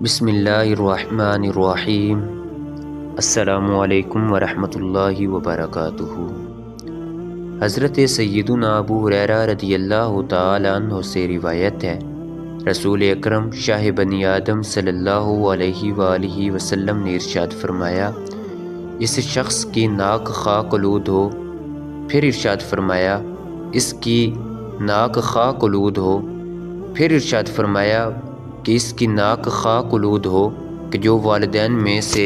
بسم اللہ الرحمن الرحیم۔ السلام علیکم ورحمۃ اللہ وبرکاتہ۔ حضرت سیدنا ابو ہریرہ رضی اللہ تعالی عنہ سے روایت ہے، رسول اکرم شاہ بنی آدم صلی اللہ علیہ وآلہ وسلم نے ارشاد فرمایا، اس شخص کی ناک خاک آلود ہو۔ پھر ارشاد فرمایا، اس کی ناک خاک آلود ہو۔ پھر ارشاد فرمایا کہ اس کی ناک خاک آلود ہو کہ جو والدین میں سے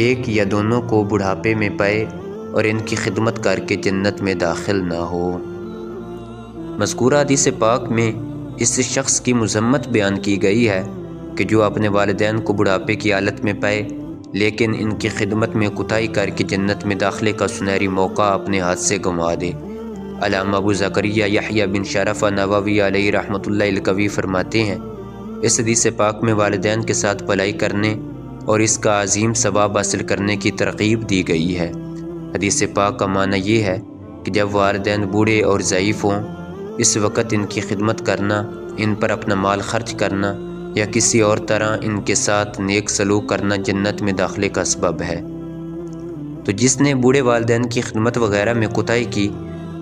ایک یا دونوں کو بڑھاپے میں پائے اور ان کی خدمت کر کے جنت میں داخل نہ ہو۔ مذکورہ حدیث پاک میں اس شخص کی مذمت بیان کی گئی ہے کہ جو اپنے والدین کو بڑھاپے کی حالت میں پائے لیکن ان کی خدمت میں کوتاہی کر کے جنت میں داخلے کا سنہری موقع اپنے ہاتھ سے گنوا دے۔ علامہ ابو زکریا یحییٰ بن شرف نووی علیہ رحمۃ اللہ القوی فرماتے ہیں، اس حدیث پاک میں والدین کے ساتھ بھلائی کرنے اور اس کا عظیم ثواب حاصل کرنے کی ترغیب دی گئی ہے۔ حدیث پاک کا معنی یہ ہے کہ جب والدین بوڑھے اور ضعیف ہوں، اس وقت ان کی خدمت کرنا، ان پر اپنا مال خرچ کرنا یا کسی اور طرح ان کے ساتھ نیک سلوک کرنا جنت میں داخلے کا سبب ہے۔ تو جس نے بوڑھے والدین کی خدمت وغیرہ میں کوتاہی کی،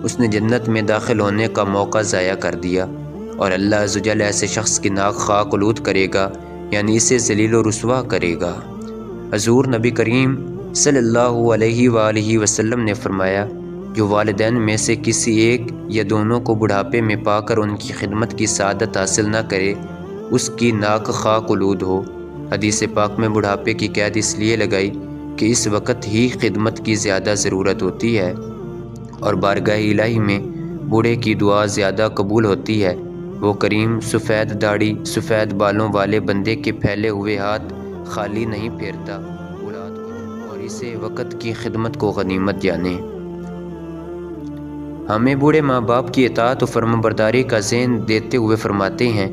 اس نے جنت میں داخل ہونے کا موقع ضائع کر دیا، اور اللہ عز و جل ایسے شخص کی ناک خاک آلود کرے گا، یعنی اسے ذلیل و رسوا کرے گا۔ حضور نبی کریم صلی اللہ علیہ وآلہ وسلم نے فرمایا، جو والدین میں سے کسی ایک یا دونوں کو بڑھاپے میں پا کر ان کی خدمت کی سعادت حاصل نہ کرے، اس کی ناک خاک آلود ہو۔ حدیث پاک میں بڑھاپے کی قید اس لیے لگائی کہ اس وقت ہی خدمت کی زیادہ ضرورت ہوتی ہے اور بارگاہ الہی میں بوڑھے کی دعا زیادہ قبول ہوتی ہے۔ وہ کریم سفید داڑھی سفید بالوں والے بندے کے پھیلے ہوئے ہاتھ خالی نہیں پھیرتا اولاد کو، اور اسے وقت کی خدمت کو غنیمت جانے۔ ہمیں بوڑھے ماں باپ کی اطاعت و فرمانبرداری کا ذہن دیتے ہوئے فرماتے ہیں،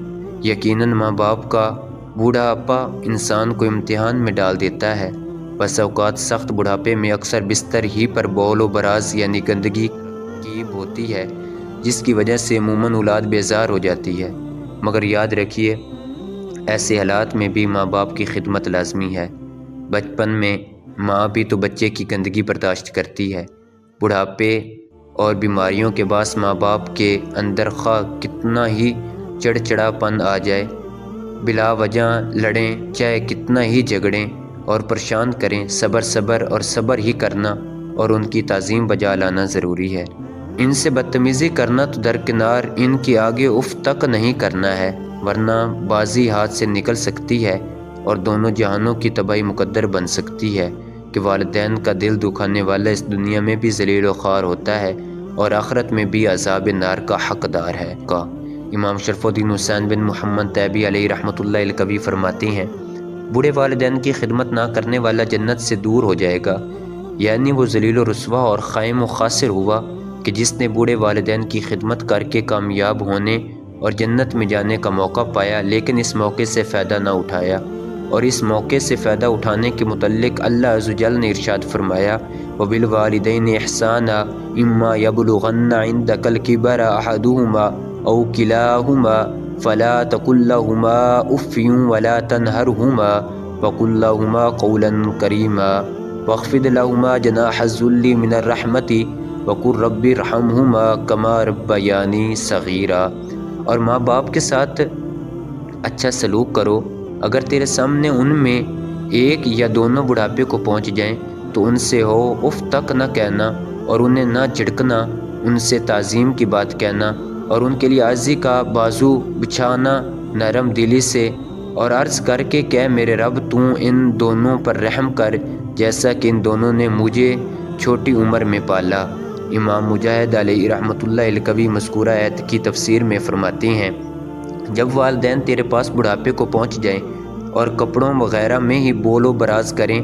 یقیناً ماں باپ کا بوڑھاپا انسان کو امتحان میں ڈال دیتا ہے۔ بس اوقات سخت بڑھاپے میں اکثر بستر ہی پر بول و براز یعنی گندگی کیب ہوتی ہے، جس کی وجہ سے عموماً اولاد بیزار ہو جاتی ہے، مگر یاد رکھیے ایسے حالات میں بھی ماں باپ کی خدمت لازمی ہے۔ بچپن میں ماں بھی تو بچے کی گندگی برداشت کرتی ہے، بڑھاپے اور بیماریوں کے باعث ماں باپ کے اندر خواہ کتنا ہی چڑچڑاپن آ جائے، بلا وجہ لڑیں، چاہے کتنا ہی جھگڑیں اور پریشان کریں، صبر اور صبر ہی کرنا اور ان کی تعظیم بجا لانا ضروری ہے۔ ان سے بدتمیزی کرنا تو درکنار، ان کی آگے اف تک نہیں کرنا ہے، ورنہ بازی ہاتھ سے نکل سکتی ہے اور دونوں جہانوں کی تباہی مقدر بن سکتی ہے کہ والدین کا دل دکھانے والا اس دنیا میں بھی ذلیل و خوار ہوتا ہے اور آخرت میں بھی عذاب نار کا حقدار ہے۔ امام شرف الدین حسین بن محمد طیبی علیہ رحمۃ اللہ القوی فرماتے ہیں، بوڑھے والدین کی خدمت نہ کرنے والا جنت سے دور ہو جائے گا، یعنی وہ ذلیل و رسوا اور خائم و خاسر ہوا کہ جس نے بوڑھے والدین کی خدمت کر کے کامیاب ہونے اور جنت میں جانے کا موقع پایا لیکن اس موقع سے فائدہ نہ اٹھایا۔ اور اس موقع سے فائدہ اٹھانے کے متعلق اللہ عز و جل نے ارشاد فرمایا، وَبِالْوَالِدَيْنِ إِحْسَانًا إِمَّا يَبْلُغَنَّ عِندَكَ الْكِبَرَ أَحَدُهُمَا أَوْ كِلَاهُمَا فَلَا تَقُل لَّهُمَا أُفٍّ وَلَا تَنْهَرْهُمَا وَقُل لَّهُمَا قَوْلًا كَرِيمًا وَاخْفِضْ لَهُمَا جَنَاحَ الذُّلِّ مِنَ الرَّحْمَةِ وَقُل رَّبِّ ارْحَمْهُمَا كَمَا رَبَّيَانِي صَغِيرًا۔ اور ماں باپ کے ساتھ اچھا سلوک کرو، اگر تیرے سامنے ان میں ایک یا دونوں بڑھاپے کو پہنچ جائیں تو ان سے ہو اف تک نہ کہنا اور انہیں نہ جھڑکنا، ان سے تعظیم کی بات کہنا اور ان کے لیے عاجزی کا بازو بچھانا نرم دلی سے، اور عرض کر کے کہ میرے رب تو ان دونوں پر رحم کر جیسا کہ ان دونوں نے مجھے چھوٹی عمر میں پالا۔ امام مجاہد علیہ رحمۃ اللہ القوی مذکورہ آیت کی تفسیر میں فرماتے ہیں، جب والدین تیرے پاس بڑھاپے کو پہنچ جائیں اور کپڑوں وغیرہ میں ہی بول و براز کریں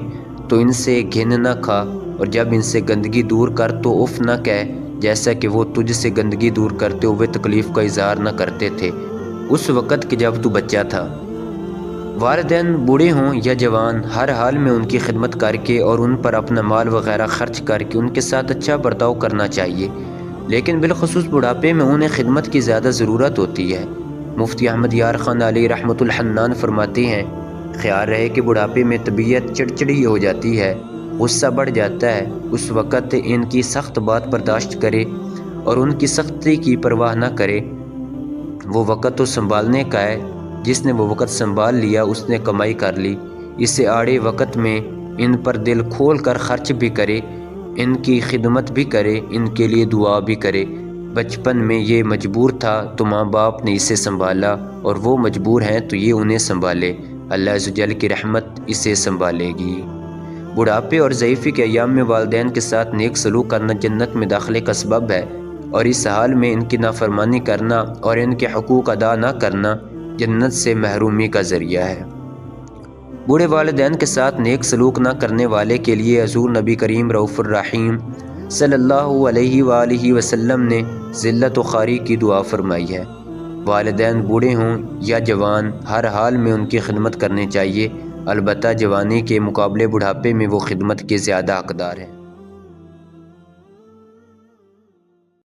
تو ان سے گھن نہ کھا، اور جب ان سے گندگی دور کر تو اف نہ کہہ جیسا کہ وہ تجھ سے گندگی دور کرتے ہوئے تکلیف کا اظہار نہ کرتے تھے اس وقت کہ جب تو بچہ تھا۔ والدین بوڑھے ہوں یا جوان، ہر حال میں ان کی خدمت کر کے اور ان پر اپنا مال وغیرہ خرچ کر کے ان کے ساتھ اچھا برتاؤ کرنا چاہیے، لیکن بالخصوص بڑھاپے میں انہیں خدمت کی زیادہ ضرورت ہوتی ہے۔ مفتی احمد یار خان علی رحمۃ الحنان فرماتے ہیں، خیال رہے کہ بڑھاپے میں طبیعت چڑچڑی ہو جاتی ہے، غصہ بڑھ جاتا ہے، اس وقت ان کی سخت بات برداشت کرے اور ان کی سختی کی پرواہ نہ کرے۔ وہ وقت تو سنبھالنے کا ہے، جس نے وہ وقت سنبھال لیا اس نے کمائی کر لی۔ اسے آڑے وقت میں ان پر دل کھول کر خرچ بھی کرے، ان کی خدمت بھی کرے، ان کے لیے دعا بھی کرے۔ بچپن میں یہ مجبور تھا تو ماں باپ نے اسے سنبھالا، اور وہ مجبور ہیں تو یہ انہیں سنبھالے۔ اللہ عز و جل کی رحمت اسے سنبھالے گی۔ بڑھاپے اور ضعیفی کے ایام میں والدین کے ساتھ نیک سلوک کرنا جنت میں داخلے کا سبب ہے، اور اس حال میں ان کی نافرمانی کرنا اور ان کے حقوق ادا نہ کرنا جنت سے محرومی کا ذریعہ ہے۔ بوڑھے والدین کے ساتھ نیک سلوک نہ کرنے والے کے لیے حضور نبی کریم رؤوف الرحیم صلی اللہ علیہ وآلہ وسلم نے ذلت و خواری کی دعا فرمائی ہے۔ والدین بوڑھے ہوں یا جوان، ہر حال میں ان کی خدمت کرنی چاہیے، البتہ جوانی کے مقابلے بڑھاپے میں وہ خدمت کے زیادہ حقدار ہیں۔